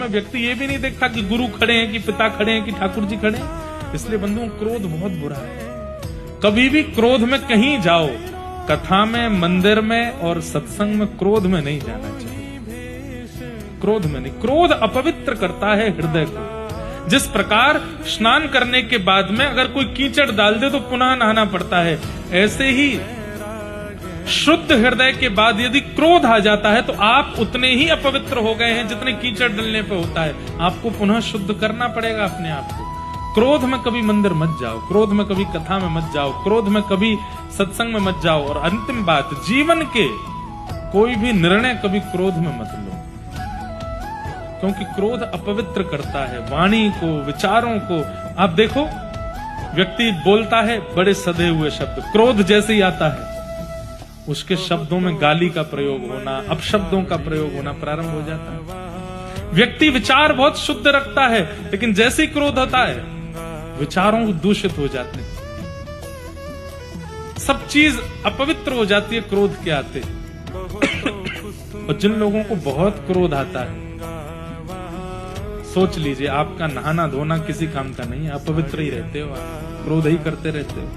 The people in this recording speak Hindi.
में व्यक्ति ये भी नहीं देखता कि गुरु खड़े हैं, कि पिता खड़े हैं, कि ठाकुर जी खड़े हैं। इसलिए बंधुओं, क्रोध बहुत बुरा है। कभी भी क्रोध में कहीं जाओ, कथा में, मंदिर में और सत्संग में क्रोध में नहीं जाना चाहिए। क्रोध में नहीं। क्रोध अपवित्र करता है हृदय को। जिस प्रकार स्नान करने के बाद में अगर कोई कीचड़ डाल दे तो पुनः नहाना पड़ता है, ऐसे ही शुद्ध हृदय के बाद यदि क्रोध आ जाता है तो आप उतने ही अपवित्र हो गए हैं जितने कीचड़ डलने पे होता है। आपको पुनः शुद्ध करना पड़ेगा अपने आप को। क्रोध में कभी मंदिर मत जाओ, क्रोध में कभी कथा में मत जाओ, क्रोध में कभी सत्संग में मत जाओ। और अंतिम बात, जीवन के कोई भी निर्णय कभी क्रोध में मत लो, क्योंकि क्रोध अपवित्र करता है वाणी को, विचारों को। आप देखो, व्यक्ति बोलता है बड़े सधे हुए शब्द, क्रोध जैसे ही आता है उसके शब्दों में गाली का प्रयोग होना, अपशब्दों का प्रयोग होना प्रारंभ हो जाता है। व्यक्ति विचार बहुत शुद्ध रखता है, लेकिन जैसे ही क्रोध होता है विचारों दूषित हो जाते हैं, सब चीज अपवित्र हो जाती है क्रोध के आते। और जिन लोगों को बहुत क्रोध आता है, सोच लीजिए आपका नहाना धोना किसी काम का नहीं है, अपवित्र ही रहते हो, आप क्रोध ही करते रहते हो।